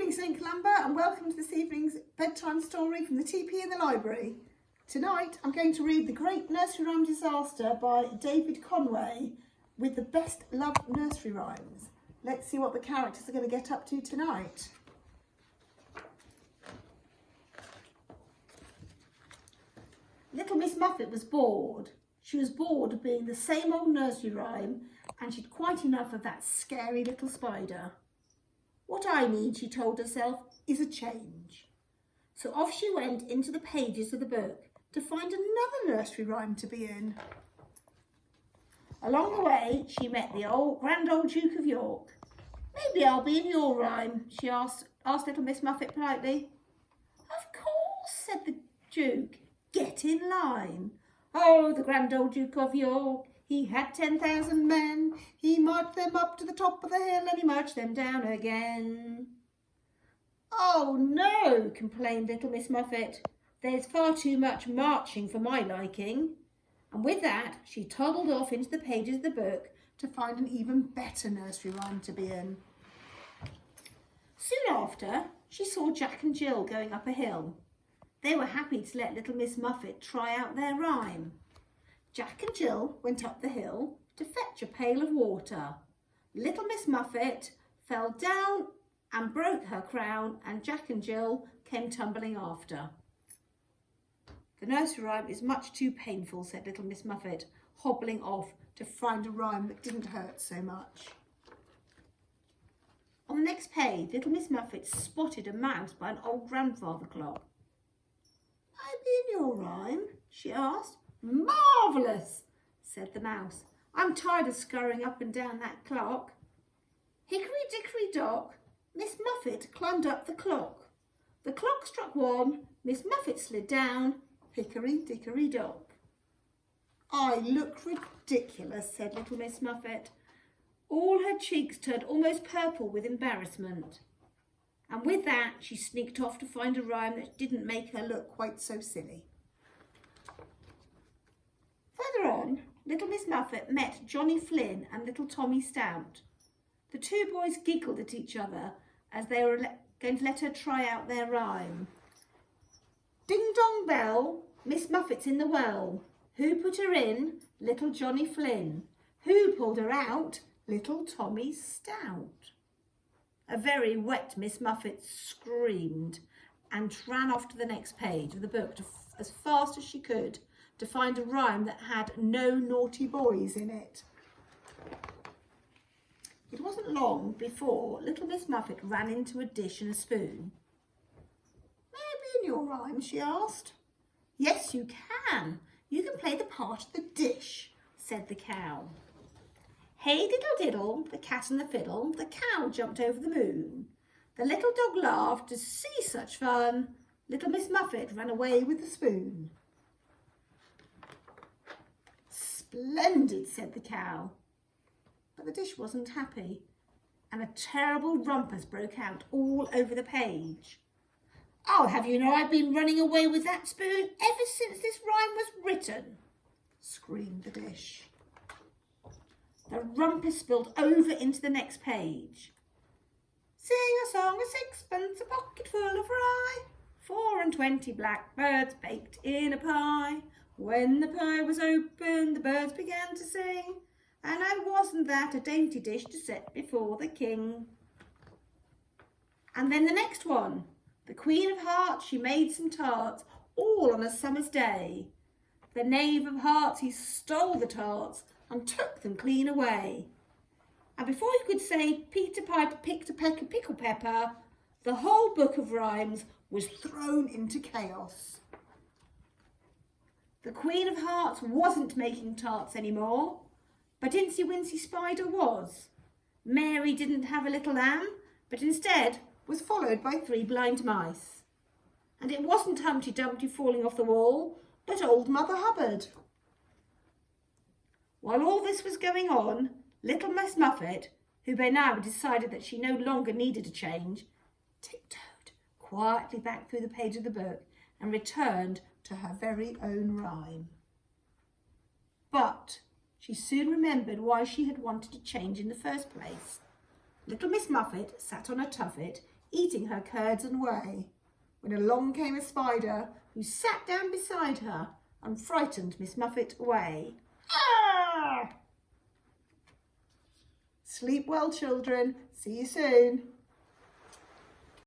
evening, St Columba, and welcome to this evening's bedtime story from the TP in the library. Tonight I'm going to read The Great Nursery Rhyme Disaster by David Conway with the best loved nursery rhymes. Let's see what the characters are going to get up to tonight. Little Miss Muffet was bored. She was bored of being the same old nursery rhyme, and she'd quite enough of that scary little spider. What I need, she told herself, is a change. So off she went into the pages of the book to find another nursery rhyme to be in. Along the way, she met the grand old Duke of York. "Maybe I'll be in your rhyme," she asked little Miss Muffet politely. "Of course," said the Duke. "Get in line." Oh, the grand old Duke of York, he had 10,000 men. He marched them up to the top of the hill and he marched them down again. "Oh no," complained little Miss Muffet. "There's far too much marching for my liking." And with that, she toddled off into the pages of the book to find an even better nursery rhyme to be in. Soon after, she saw Jack and Jill going up a hill. They were happy to let little Miss Muffet try out their rhyme. Jack and Jill went up the hill to fetch a pail of water. Little Miss Muffet fell down and broke her crown, and Jack and Jill came tumbling after. "The nursery rhyme is much too painful," said little Miss Muffet, hobbling off to find a rhyme that didn't hurt so much. On the next page, little Miss Muffet spotted a mouse by an old grandfather clock. "I be in your rhyme?" she asked. "Marvellous," said the mouse. "I'm tired of scurrying up and down that clock." Hickory dickory dock, Miss Muffet climbed up the clock. The clock struck one, Miss Muffet slid down, hickory dickory dock. "I look ridiculous," said little Miss Muffet. All her cheeks turned almost purple with embarrassment. And with that, she sneaked off to find a rhyme that didn't make her look quite so silly. Further on, little Miss Muffet met Johnny Flynn and little Tommy Stout. The two boys giggled at each other as they were going to let her try out their rhyme. "Ding dong bell, Miss Muffet's in the well. Who put her in? Little Johnny Flynn. Who pulled her out? Little Tommy Stout." A very wet Miss Muffet screamed and ran off to the next page of the book as fast as she could to find a rhyme that had no naughty boys in it. It wasn't long before little Miss Muffet ran into a dish and a spoon. "May I be in your rhyme?" she asked. "Yes, you can. You can play the part of the dish," said the cow. Hey diddle diddle, the cat and the fiddle, the cow jumped over the moon. The little dog laughed to see such fun. Little Miss Muffet ran away with the spoon. "Splendid," said the cow. But the dish wasn't happy, and a terrible rumpus broke out all over the page. "I'll have you know I've been running away with that spoon ever since this rhyme was written," screamed the dish. The rumpus spilled over into the next page. "Sing a song, a sixpence, a pocket full of rye, 24 blackbirds baked in a pie. When the pie was opened, the birds began to sing, and I wasn't that a dainty dish to set before the king." And then the next one. The Queen of Hearts, she made some tarts, all on a summer's day. The Knave of Hearts, he stole the tarts and took them clean away. And before you could say Peter Piper picked a peck of pickle pepper, the whole book of rhymes was thrown into chaos. The Queen of Hearts wasn't making tarts anymore, but Incy Wincy Spider was. Mary didn't have a little lamb, but instead was followed by 3 blind mice. And it wasn't Humpty Dumpty falling off the wall, but old Mother Hubbard. While all this was going on, little Miss Muffet, who by now had decided that she no longer needed a change, tiptoed quietly back through the page of the book and returned to her very own rhyme. But she soon remembered why she had wanted to change in the first place. Little Miss Muffet sat on a tuffet eating her curds and whey, when along came a spider who sat down beside her and frightened Miss Muffet away. Ah! Sleep well, children. See you soon.